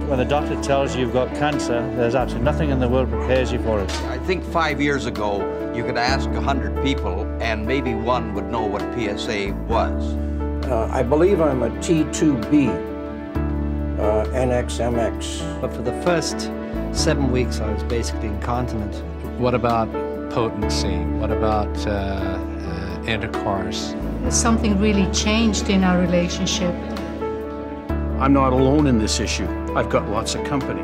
When the doctor tells you you've got cancer, there's absolutely nothing in the world prepares you for it. I think 5 years ago, you could ask 100 people, and maybe one would know what PSA was. I believe I'm a T2B, NXMX. But for the first 7 weeks, I was basically incontinent. What about potency? What about intercourse? Something really changed in our relationship. I'm not alone in this issue. I've got lots of company.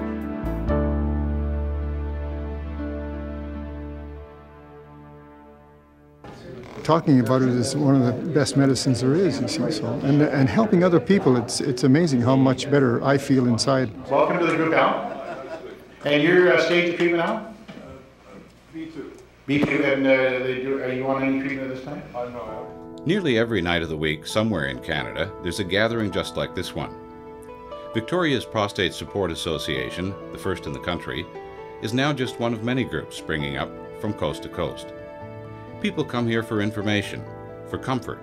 Talking about it is one of the best medicines there is, you see. So, and helping other people, it's amazing how much better I feel inside. Welcome to the group, Al. And your stage of treatment, Al? B2. B2, and are you on any treatment at this time? No. Nearly every night of the week, somewhere in Canada, there's a gathering just like this one. Victoria's Prostate Support Association, the first in the country, is now just one of many groups springing up from coast to coast. People come here for information, for comfort,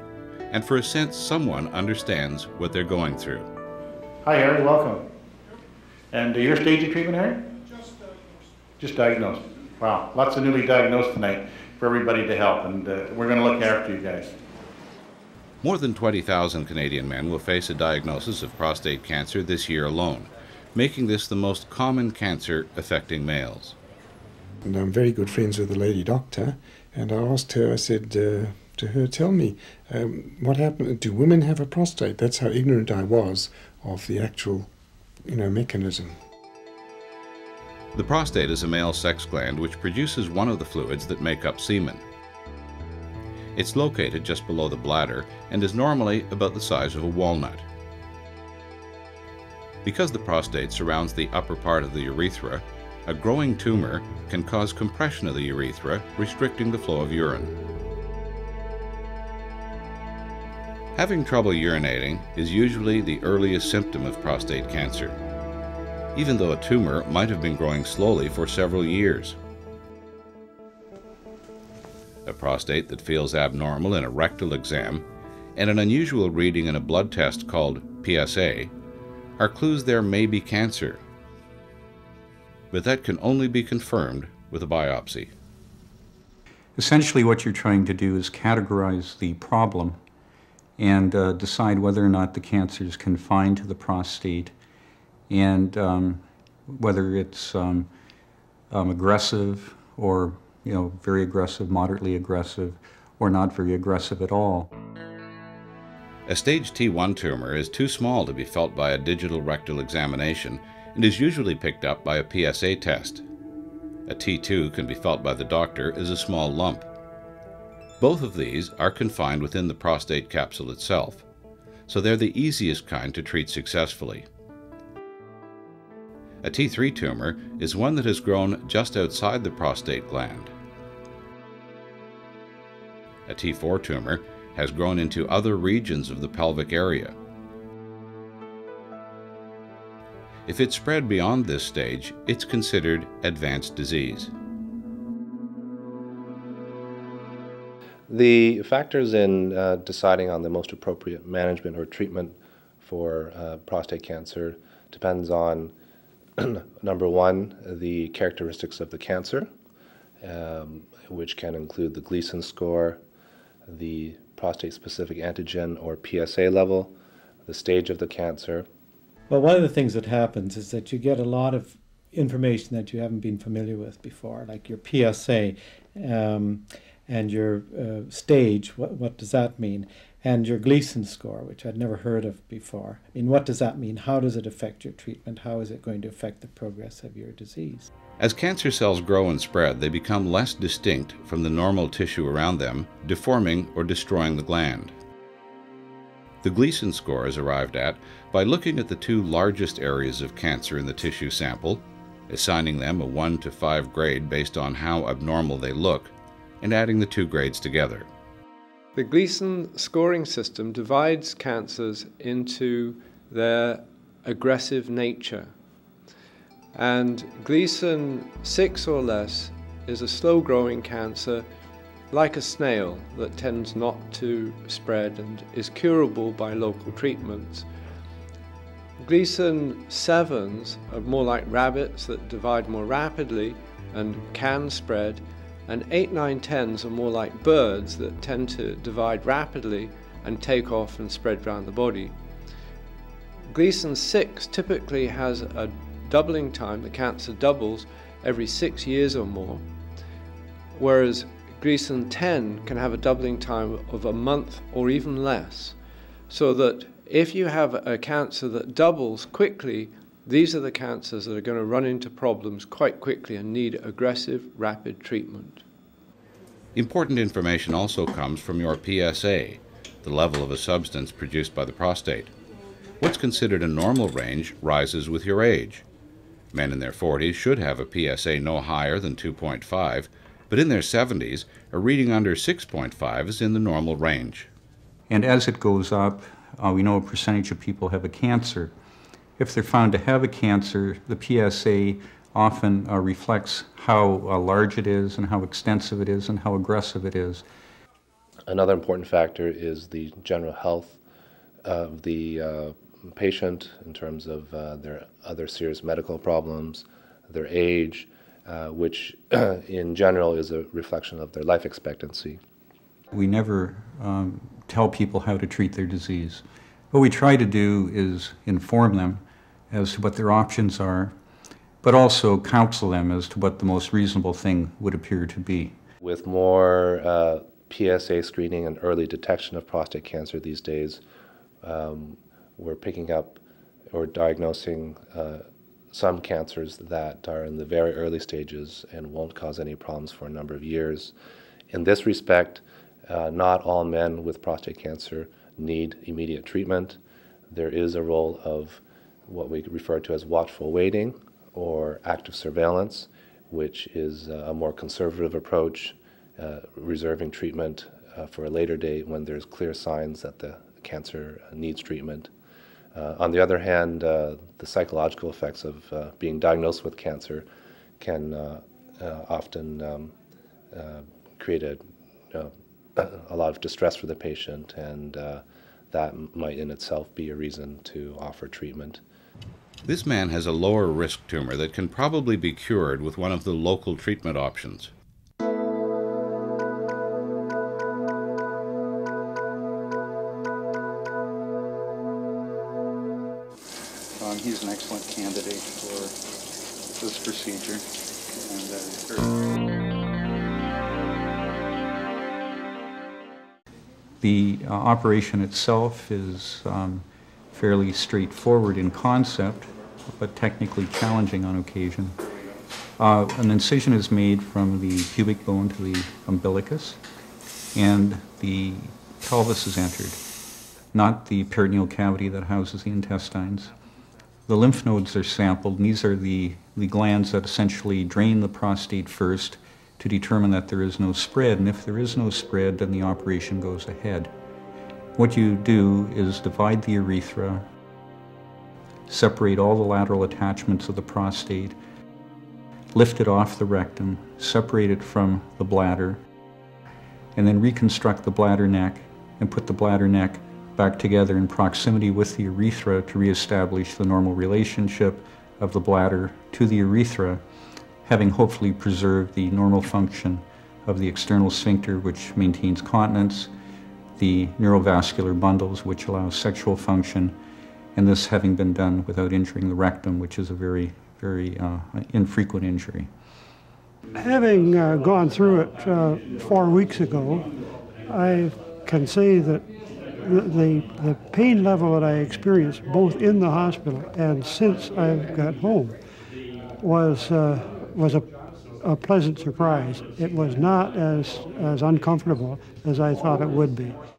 and for a sense someone understands what they're going through. Hi, Harry, welcome. And your stage of treatment, Harry? Just diagnosed. Just diagnosed. Wow, lots of newly diagnosed tonight for everybody to help, and we're going to look after you guys. More than 20,000 Canadian men will face a diagnosis of prostate cancer this year alone, making this the most common cancer affecting males. And I'm very good friends with the lady doctor, and I asked her, I said to her, tell me, what happened, do women have a prostate? That's how ignorant I was of the actual, mechanism. The prostate is a male sex gland which produces one of the fluids that make up semen. It's located just below the bladder and is normally about the size of a walnut. Because the prostate surrounds the upper part of the urethra, a growing tumor can cause compression of the urethra, restricting the flow of urine. Having trouble urinating is usually the earliest symptom of prostate cancer, even though a tumor might have been growing slowly for several years. A prostate that feels abnormal in a rectal exam and an unusual reading in a blood test called PSA are clues there may be cancer. But that can only be confirmed with a biopsy. Essentially what you're trying to do is categorize the problem and decide whether or not the cancer is confined to the prostate and whether it's aggressive or very aggressive, moderately aggressive, or not very aggressive at all. A stage T1 tumor is too small to be felt by a digital rectal examination and is usually picked up by a PSA test. A T2 can be felt by the doctor as a small lump. Both of these are confined within the prostate capsule itself, so they're the easiest kind to treat successfully. A T3 tumor is one that has grown just outside the prostate gland. A T4 tumor has grown into other regions of the pelvic area. If it's spread beyond this stage, it's considered advanced disease. The factors in deciding on the most appropriate management or treatment for prostate cancer depends on number one, the characteristics of the cancer, which can include the Gleason score, the prostate-specific antigen or PSA level, the stage of the cancer. Well, one of the things that happens is that you get a lot of information that you haven't been familiar with before, like your PSA and your stage, what does that mean? And your Gleason score, which I'd never heard of before. I mean, what does that mean? How does it affect your treatment? How is it going to affect the progress of your disease? As cancer cells grow and spread, they become less distinct from the normal tissue around them, deforming or destroying the gland. The Gleason score is arrived at by looking at the two largest areas of cancer in the tissue sample, assigning them a 1 to 5 grade based on how abnormal they look, and adding the two grades together. The Gleason scoring system divides cancers into their aggressive nature. And Gleason 6 or less is a slow-growing cancer like a snail that tends not to spread and is curable by local treatments. Gleason 7s are more like rabbits that divide more rapidly and can spread, and 8, 9, 10s are more like birds that tend to divide rapidly and take off and spread around the body. Gleason 6 typically has a doubling time, the cancer doubles every 6 years or more, whereas Gleason 10 can have a doubling time of a month or even less. So that if you have a cancer that doubles quickly, these are the cancers that are going to run into problems quite quickly and need aggressive, rapid treatment. Important information also comes from your PSA, the level of a substance produced by the prostate. What's considered a normal range rises with your age. Men in their 40s should have a PSA no higher than 2.5, but in their 70s, a reading under 6.5 is in the normal range. And as it goes up, we know a percentage of people have a cancer. If they're found to have a cancer, the PSA often reflects how large it is and how extensive it is and how aggressive it is. Another important factor is the general health of the patient in terms of their other serious medical problems, their age, which in general is a reflection of their life expectancy. We never tell people how to treat their disease. What we try to do is inform them as to what their options are, but also counsel them as to what the most reasonable thing would appear to be. With more PSA screening and early detection of prostate cancer these days, we're picking up or diagnosing some cancers that are in the very early stages and won't cause any problems for a number of years. In this respect, not all men with prostate cancer need immediate treatment. There is a role of what we refer to as watchful waiting or active surveillance, which is a more conservative approach, reserving treatment for a later date when there's clear signs that the cancer needs treatment. On the other hand, the psychological effects of being diagnosed with cancer can often create a lot of distress for the patient, and that might in itself be a reason to offer treatment. This man has a lower risk tumor that can probably be cured with one of the local treatment options. He's an excellent candidate for this procedure. The operation itself is fairly straightforward in concept, but technically challenging on occasion. An incision is made from the pubic bone to the umbilicus, and the pelvis is entered, not the peritoneal cavity that houses the intestines. The lymph nodes are sampled, and these are the glands that essentially drain the prostate first to determine that there is no spread, and if there is no spread, then the operation goes ahead. What you do is divide the urethra, separate all the lateral attachments of the prostate, lift it off the rectum, separate it from the bladder, and then reconstruct the bladder neck and put the bladder neck back together in proximity with the urethra to reestablish the normal relationship of the bladder to the urethra, having hopefully preserved the normal function of the external sphincter, which maintains continence, the neurovascular bundles, which allow sexual function, and this having been done without injuring the rectum, which is a very, very infrequent injury. Having gone through it 4 weeks ago, I can say that the pain level that I experienced both in the hospital and since I got home was a pleasant surprise. It was not as uncomfortable as I thought it would be.